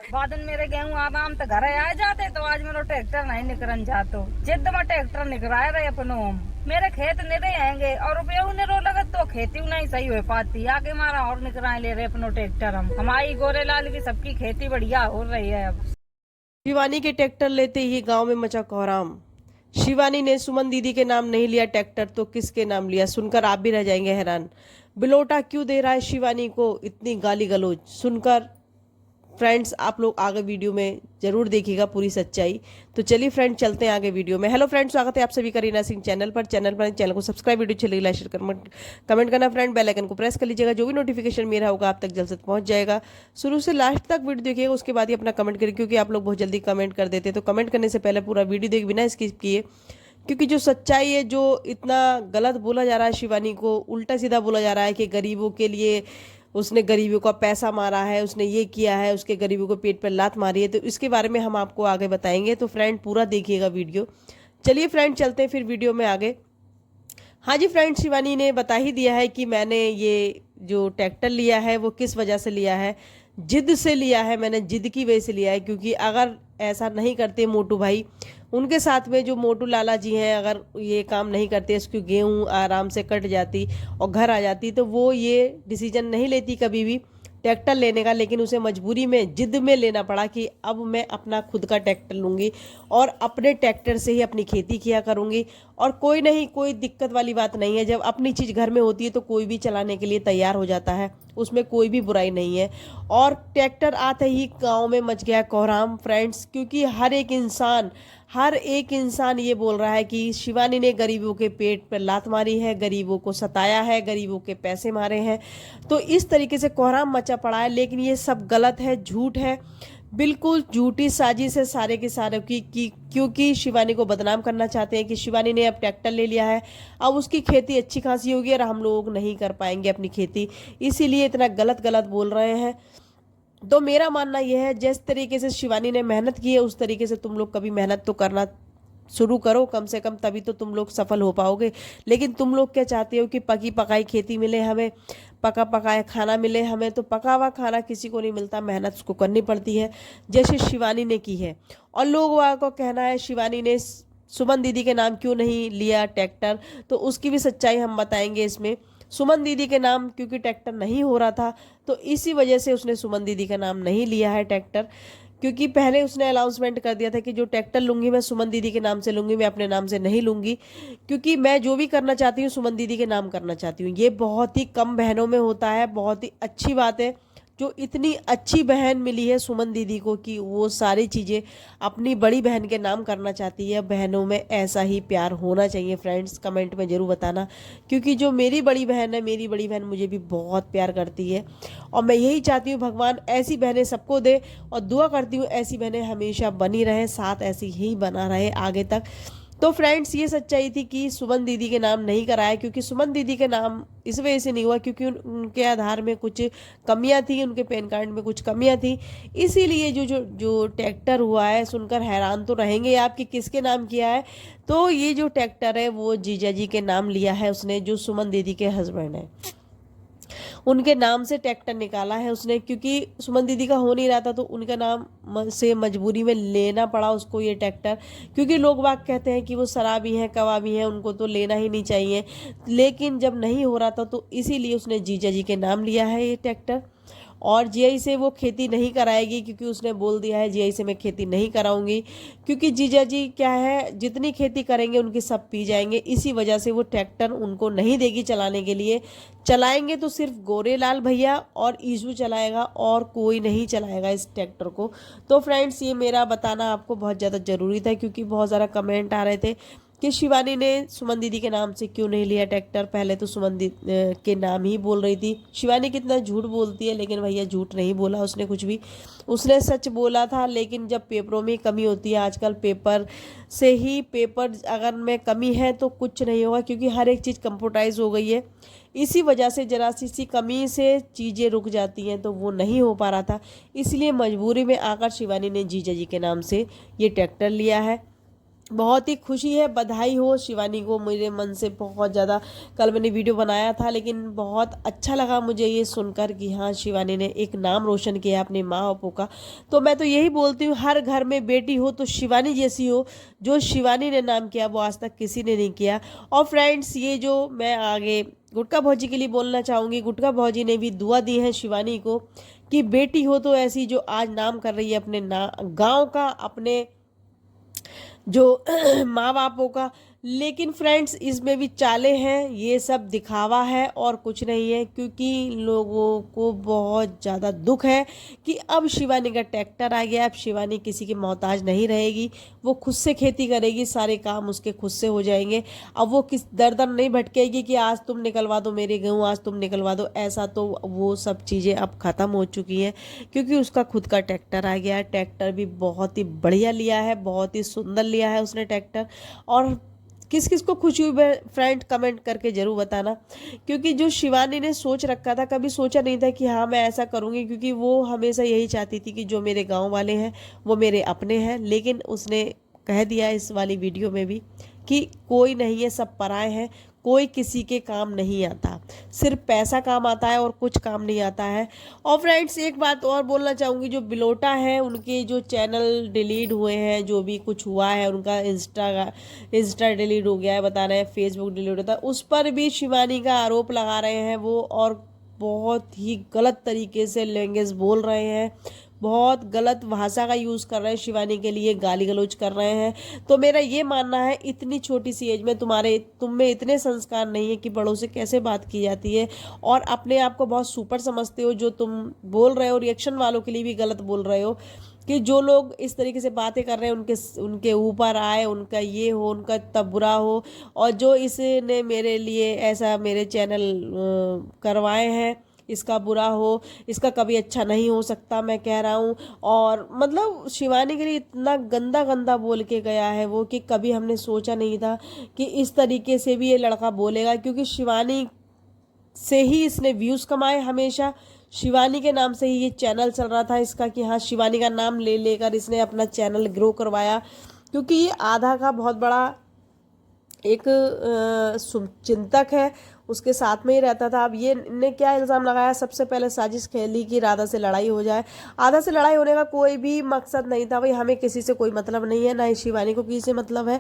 बाद में मेरे गेहूं आराम तो घर आ जाते, तो आज मेरा ट्रैक्टर नहीं निकलन जातो। जिद में ट्रैक्टर निकराए रहे अपनो मेरे खेत निरे आएंगे और रुपये निरो लगत तो खेती नहीं सही हो पाती। आगे मारा और निकराए ले रहे अपनो ट्रैक्टर। हम हमारी गोरेलाल की सबकी खेती बढ़िया हो रही है अब। शिवानी के ट्रैक्टर लेते ही गांव में मचा कोहराम। शिवानी ने सुमन दीदी के नाम नहीं लिया ट्रैक्टर तो किसके नाम लिया, सुनकर आप भी रह जाएंगे हैरान। बिलोटा क्यों दे रहा है शिवानी को इतनी गाली गलौज, सुनकर फ्रेंड्स आप लोग आगे वीडियो में जरूर देखिएगा पूरी सच्चाई। तो चलिए फ्रेंड्स चलते हैं आगे वीडियो में। हेलो फ्रेंड्स, स्वागत है आप सभी का रीना सिंह चैनल पर। चैनल को सब्सक्राइब, वीडियो चलिए लाइक शेयर कमेंट करना फ्रेंड, बेल आइकन को प्रेस कर लीजिएगा। जो भी नोटिफिकेशन मेरा होगा आप तक जल्द से पहुंच जाएगा। शुरू से लास्ट तक वीडियो देखिएगा, उसके बाद ही अपना कमेंट करिए, क्योंकि आप लोग बहुत जल्दी कमेंट कर देते हैं। तो कमेंट करने से पहले पूरा वीडियो देख बिना स्किप किए, क्योंकि जो सच्चाई है, जो इतना गलत बोला जा रहा है शिवानी को, उल्टा सीधा बोला जा रहा है कि गरीबों के लिए उसने गरीबों का पैसा मारा है, उसने ये किया है, उसके गरीबों को पेट पर लात मारी है, तो इसके बारे में हम आपको आगे बताएंगे। तो फ्रेंड पूरा देखिएगा वीडियो। चलिए फ्रेंड चलते हैं फिर वीडियो में आगे। हाँ जी फ्रेंड, शिवानी ने बता ही दिया है कि मैंने ये जो ट्रैक्टर लिया है वो किस वजह से लिया है। जिद से लिया है, मैंने जिद की वजह से लिया है, क्योंकि अगर ऐसा नहीं करते मोटू भाई, उनके साथ में जो मोटू लाला जी हैं, अगर ये काम नहीं करते, इसकी गेहूं आराम से कट जाती और घर आ जाती, तो वो ये डिसीजन नहीं लेती कभी भी ट्रैक्टर लेने का। लेकिन उसे मजबूरी में, जिद में लेना पड़ा कि अब मैं अपना खुद का ट्रैक्टर लूँगी और अपने ट्रैक्टर से ही अपनी खेती किया करूँगी। और कोई नहीं, कोई दिक्कत वाली बात नहीं है। जब अपनी चीज़ घर में होती है तो कोई भी चलाने के लिए तैयार हो जाता है, उसमें कोई भी बुराई नहीं है। और ट्रैक्टर आते ही गांव में मच गया कोहराम फ्रेंड्स, क्योंकि हर एक इंसान ये बोल रहा है कि शिवानी ने गरीबों के पेट पर लात मारी है, गरीबों को सताया है, गरीबों के पैसे मारे हैं। तो इस तरीके से कोहराम मचा पड़ा है। लेकिन ये सब गलत है, झूठ है, बिल्कुल झूठी साजिश है सारे के सारे की क्योंकि शिवानी को बदनाम करना चाहते हैं कि शिवानी ने अब ट्रैक्टर ले लिया है, अब उसकी खेती अच्छी खासी होगी और हम लोग नहीं कर पाएंगे अपनी खेती, इसीलिए इतना गलत गलत बोल रहे हैं। तो मेरा मानना यह है, जिस तरीके से शिवानी ने मेहनत की है उस तरीके से तुम लोग कभी मेहनत तो करना शुरू करो कम से कम, तभी तो तुम लोग सफल हो पाओगे। लेकिन तुम लोग क्या चाहते हो कि पकी पकाई खेती मिले हमें, पका पकाया खाना मिले हमें। तो पका हुआ खाना किसी को नहीं मिलता, मेहनत उसको करनी पड़ती है, जैसे शिवानी ने की है। और लोगों को कहना है शिवानी ने सुमन दीदी के नाम क्यों नहीं लिया ट्रैक्टर, तो उसकी भी सच्चाई हम बताएंगे इसमें। सुमन दीदी के नाम क्योंकि ट्रैक्टर नहीं हो रहा था, तो इसी वजह से उसने सुमन दीदी का नाम नहीं लिया है ट्रैक्टर। क्योंकि पहले उसने अनाउंसमेंट कर दिया था कि जो ट्रैक्टर लूंगी मैं सुमन दीदी के नाम से लूंगी, मैं अपने नाम से नहीं लूंगी, क्योंकि मैं जो भी करना चाहती हूँ सुमन दीदी के नाम करना चाहती हूँ। ये बहुत ही कम बहनों में होता है, बहुत ही अच्छी बात है जो इतनी अच्छी बहन मिली है सुमन दीदी को कि वो सारी चीज़ें अपनी बड़ी बहन के नाम करना चाहती है। बहनों में ऐसा ही प्यार होना चाहिए फ्रेंड्स, कमेंट में ज़रूर बताना, क्योंकि जो मेरी बड़ी बहन है, मेरी बड़ी बहन मुझे भी बहुत प्यार करती है। और मैं यही चाहती हूँ भगवान ऐसी बहनें सबको दे, और दुआ करती हूँ ऐसी बहनें हमेशा बनी रहे, साथ ऐसी ही बना रहे आगे तक। तो फ्रेंड्स ये सच्चाई थी कि सुमन दीदी के नाम नहीं कराया, क्योंकि सुमन दीदी के नाम इस वजह से नहीं हुआ क्योंकि उनके आधार में कुछ कमियां थी, उनके पैन कार्ड में कुछ कमियां थी। इसीलिए जो जो जो ट्रैक्टर हुआ है, सुनकर हैरान तो रहेंगे आप कि किसके नाम किया है। तो ये जो ट्रैक्टर है वो जीजा जी के नाम लिया है उसने, जो सुमन दीदी के हस्बैंड है, उनके नाम से ट्रैक्टर निकाला है उसने। क्योंकि सुमन दीदी का हो नहीं रहा था तो उनका नाम से मजबूरी में लेना पड़ा उसको ये ट्रैक्टर, क्योंकि लोग बाग कहते हैं कि वो शराबी हैं, कबाबी हैं, उनको तो लेना ही नहीं चाहिए। लेकिन जब नहीं हो रहा था तो इसीलिए उसने जीजा जी के नाम लिया है ये ट्रैक्टर। और जीआई से वो खेती नहीं कराएगी, क्योंकि उसने बोल दिया है जीआई से मैं खेती नहीं कराऊंगी, क्योंकि जीजा जी क्या है, जितनी खेती करेंगे उनकी सब पी जाएंगे। इसी वजह से वो ट्रैक्टर उनको नहीं देगी चलाने के लिए। चलाएंगे तो सिर्फ गोरेलाल भैया और ईशू चलाएगा, और कोई नहीं चलाएगा इस ट्रैक्टर को। तो फ्रेंड्स ये मेरा बताना आपको बहुत ज़्यादा ज़रूरी था, क्योंकि बहुत ज़्यादा कमेंट आ रहे थे कि शिवानी ने सुमन दीदी के नाम से क्यों नहीं लिया ट्रैक्टर। पहले तो सुमन दीदी के नाम ही बोल रही थी। शिवानी कितना झूठ बोलती है, लेकिन भैया झूठ नहीं बोला उसने कुछ भी, उसने सच बोला था। लेकिन जब पेपरों में कमी होती है, आजकल पेपर से ही, पेपर अगर में कमी है तो कुछ नहीं होगा, क्योंकि हर एक चीज़ कंप्यूटराइज हो गई है। इसी वजह से जरा सी कमी से चीज़ें रुक जाती हैं, तो वो नहीं हो पा रहा था। इसलिए मजबूरी में आकर शिवानी ने जीजा जी के नाम से ये ट्रैक्टर लिया है। बहुत ही खुशी है, बधाई हो शिवानी को मेरे मन से बहुत ज़्यादा। कल मैंने वीडियो बनाया था लेकिन बहुत अच्छा लगा मुझे ये सुनकर कि हाँ शिवानी ने एक नाम रोशन किया अपने माँ बापों का। तो मैं तो यही बोलती हूँ हर घर में बेटी हो तो शिवानी जैसी हो। जो शिवानी ने नाम किया वो आज तक किसी ने नहीं किया। और फ्रेंड्स ये जो मैं आगे गुटका भौजी के लिए बोलना चाहूँगी, गुटका भौजी ने भी दुआ दी है शिवानी को कि बेटी हो तो ऐसी जो आज नाम कर रही है अपने गाँव का, अपने जो माँ बापों का। लेकिन फ्रेंड्स इसमें भी चाले हैं, ये सब दिखावा है और कुछ नहीं है, क्योंकि लोगों को बहुत ज़्यादा दुख है कि अब शिवानी का ट्रैक्टर आ गया, अब शिवानी किसी की मोहताज नहीं रहेगी, वो खुद से खेती करेगी, सारे काम उसके खुद से हो जाएंगे। अब वो किस दर दर नहीं भटकेगी कि आज तुम निकलवा दो मेरे गेहूँ, आज तुम निकलवा दो, ऐसा तो वो सब चीज़ें अब ख़त्म हो चुकी हैं, क्योंकि उसका खुद का ट्रैक्टर आ गया है। ट्रैक्टर भी बहुत ही बढ़िया लिया है, बहुत ही सुंदर लिया है उसने ट्रैक्टर। और किस किस को खुशी हुई फ्रेंड कमेंट करके जरूर बताना, क्योंकि जो शिवानी ने सोच रखा था कभी सोचा नहीं था कि हाँ मैं ऐसा करूँगी, क्योंकि वो हमेशा यही चाहती थी कि जो मेरे गांव वाले हैं वो मेरे अपने हैं। लेकिन उसने कह दिया इस वाली वीडियो में भी कि कोई नहीं है, सब पराए हैं, कोई किसी के काम नहीं आता, सिर्फ पैसा काम आता है और कुछ काम नहीं आता है। और फ्रेंड्स एक बात और बोलना चाहूँगी, जो बिलोटा है उनके जो चैनल डिलीट हुए हैं, जो भी कुछ हुआ है, उनका इंस्टा डिलीट हो गया है बता रहे हैं, फेसबुक डिलीट होता है, उस पर भी शिवानी का आरोप लगा रहे हैं वो, और बहुत ही गलत तरीके से लैंग्वेज बोल रहे हैं, बहुत गलत भाषा का यूज़ कर रहे हैं, शिवानी के लिए गाली गलौज कर रहे हैं। तो मेरा ये मानना है इतनी छोटी सी एज में तुम में इतने संस्कार नहीं है कि बड़ों से कैसे बात की जाती है, और अपने आप को बहुत सुपर समझते हो। जो तुम बोल रहे हो रिएक्शन वालों के लिए भी गलत बोल रहे हो कि जो लोग इस तरीके से बातें कर रहे हैं उनके ऊपर आए, उनका ये हो, उनका तब बुरा हो। और जो इसने मेरे लिए ऐसा मेरे चैनल करवाए हैं, इसका बुरा हो, इसका कभी अच्छा नहीं हो सकता, मैं कह रहा हूँ। और मतलब शिवानी के लिए इतना गंदा गंदा बोल के गया है वो कि कभी हमने सोचा नहीं था कि इस तरीके से भी ये लड़का बोलेगा, क्योंकि शिवानी से ही इसने व्यूज़ कमाए, हमेशा शिवानी के नाम से ही ये चैनल चल रहा था इसका कि हाँ शिवानी का नाम ले लेकर इसने अपना चैनल ग्रो करवाया, क्योंकि ये आधा का बहुत बड़ा एक चिंतक है, उसके साथ में ही रहता था। अब ये ने क्या इल्ज़ाम लगाया, सबसे पहले साजिश खेली कि राधा से लड़ाई हो जाए। आधा से लड़ाई होने का कोई भी मकसद नहीं था भाई, हमें किसी से कोई मतलब नहीं है, ना ही शिवानी को किसी से मतलब है।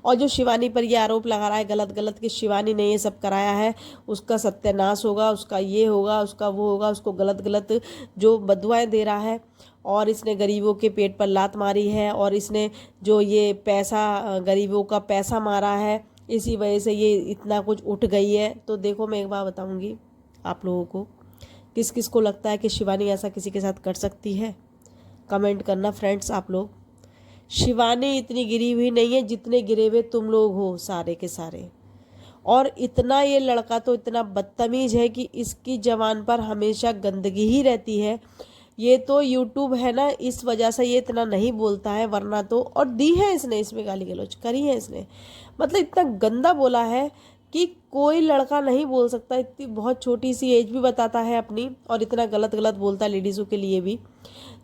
और जो शिवानी पर ये आरोप लगा रहा है गलत गलत कि शिवानी ने ये सब कराया है, उसका सत्यानाश होगा, उसका ये होगा, उसका वो होगा, उसको गलत गलत जो बदुआएं दे रहा है, और इसने गरीबों के पेट पर लात मारी है, और इसने जो ये पैसा गरीबों का पैसा मारा है, इसी वजह से ये इतना कुछ उठ गई है। तो देखो मैं एक बार बताऊंगी आप लोगों को, किस किस को लगता है कि शिवानी ऐसा किसी के साथ कर सकती है, कमेंट करना फ्रेंड्स आप लोग। शिवानी इतनी गिरी हुई नहीं है जितने गिरे हुए तुम लोग हो सारे के सारे। और इतना ये लड़का तो इतना बदतमीज़ है कि इसकी जबान पर हमेशा गंदगी ही रहती है। ये तो यूट्यूब है ना, इस वजह से ये इतना नहीं बोलता है, वरना तो और दी है इसने, इसमें गाली गलौज करी है इसने, मतलब इतना गंदा बोला है कि कोई लड़का नहीं बोल सकता। इतनी बहुत छोटी सी एज भी बताता है अपनी, और इतना गलत गलत बोलता है लेडीज़ों के लिए भी।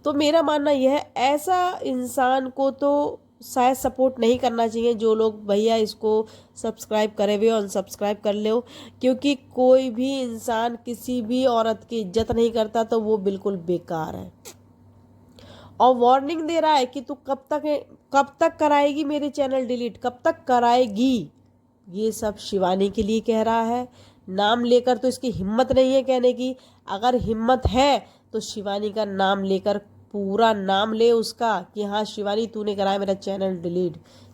तो मेरा मानना यह है ऐसा इंसान को तो शायद सपोर्ट नहीं करना चाहिए। जो लोग भैया इसको सब्सक्राइब करे हुए अनसब्सक्राइब कर लो, क्योंकि कोई भी इंसान किसी भी औरत की इज्जत नहीं करता, तो वो बिल्कुल बेकार है। और वार्निंग दे रहा है कि तू कब तक कराएगी मेरे चैनल डिलीट, कब तक कराएगी। ये सब शिवानी के लिए कह रहा है, नाम लेकर तो इसकी हिम्मत नहीं है कहने की। अगर हिम्मत है तो शिवानी का नाम लेकर पूरा नाम ले उसका कि हाँ शिवानी तूने कराया मेरा चैनल डिलीट,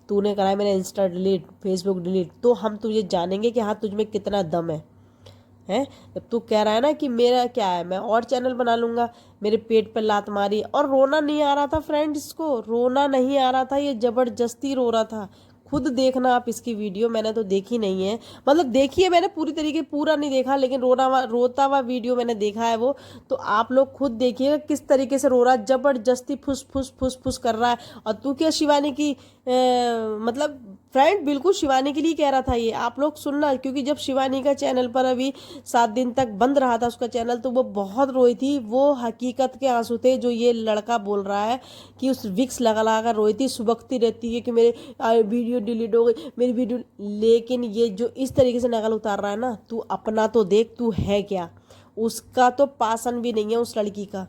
तूने कराया मेरा इंस्टा डिलीट, फेसबुक डिलीट, तो हम तुझे जानेंगे कि हाँ तुझ में कितना दम है। जब तू कह रहा है ना कि मेरा क्या है, मैं और चैनल बना लूँगा, मेरे पेट पर लात मारी। और रोना नहीं आ रहा था फ्रेंड्स, इसको रोना नहीं आ रहा था, ये ज़बरदस्ती रो रहा था। खुद देखना आप इसकी वीडियो, मैंने तो देखी नहीं है, मतलब देखी है मैंने पूरी तरीके, पूरा नहीं देखा, लेकिन रोता हुआ वीडियो मैंने देखा है वो। तो आप लोग खुद देखिएगा किस तरीके से रो रहा है, ज़बरदस्ती फुस फुस फुस फुस कर रहा है। और तू क्या शिवानी की मतलब फ्रेंड बिल्कुल शिवानी के लिए कह रहा था ये, आप लोग सुनना, क्योंकि जब शिवानी का चैनल पर अभी 7 दिन तक बंद रहा था उसका चैनल, तो वो बहुत रोई थी। वो हकीकत के आंसू थे जो ये लड़का बोल रहा है कि उस विक्स लगा लगा कर रोई थी, सुबकती रहती है कि मेरे वीडियो डिलीट हो गई, मेरी वीडियो। लेकिन ये जो इस तरीके से नकल उतार रहा है ना, तू अपना तो देख, तू है क्या। उसका तो पासन भी नहीं है उस लड़की का,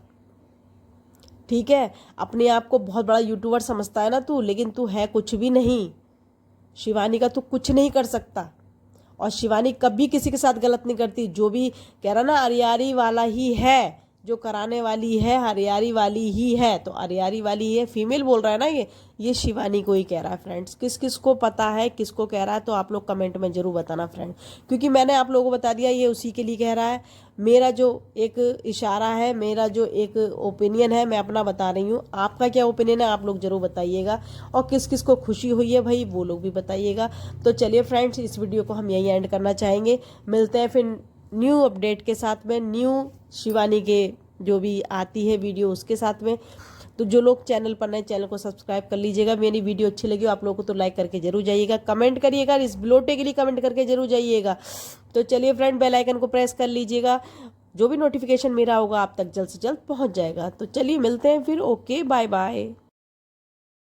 ठीक है। अपने आप को बहुत बड़ा यूट्यूबर समझता है ना तू, लेकिन तू है कुछ भी नहीं। शिवानी का तू कुछ नहीं कर सकता, और शिवानी कभी किसी के साथ गलत नहीं करती। जो भी कह रहा ना अरियारी वाला ही है, जो कराने वाली है हरियारी वाली ही है, तो अरियारी वाली ही है, फीमेल बोल रहा है ना ये शिवानी को ही कह रहा है। फ्रेंड्स किस किस को पता है किसको कह रहा है, तो आप लोग कमेंट में जरूर बताना फ्रेंड, क्योंकि मैंने आप लोगों को बता दिया ये उसी के लिए कह रहा है। मेरा जो एक इशारा है, मेरा जो एक ओपिनियन है, मैं अपना बता रही हूँ। आपका क्या ओपिनियन है आप लोग जरूर बताइएगा, और किस किस को खुशी हुई है भाई वो लोग भी बताइएगा। तो चलिए फ्रेंड्स, इस वीडियो को हम यहीं एंड करना चाहेंगे। मिलते हैं फिर न्यू अपडेट के साथ में, न्यू शिवानी के जो भी आती है वीडियो उसके साथ में। तो जो लोग चैनल पर नए, चैनल को सब्सक्राइब कर लीजिएगा। मेरी वीडियो अच्छी लगी आप लोगों को तो लाइक करके जरूर जाइएगा, कमेंट करिएगा, इस बिलोटे के लिए कमेंट करके जरूर जाइएगा। तो चलिए फ्रेंड, बेल आइकन को प्रेस कर लीजिएगा, जो भी नोटिफिकेशन मेरा होगा आप तक जल्द से जल्द पहुंच जाएगा। तो चलिए मिलते हैं फिर, ओके बाय बाय।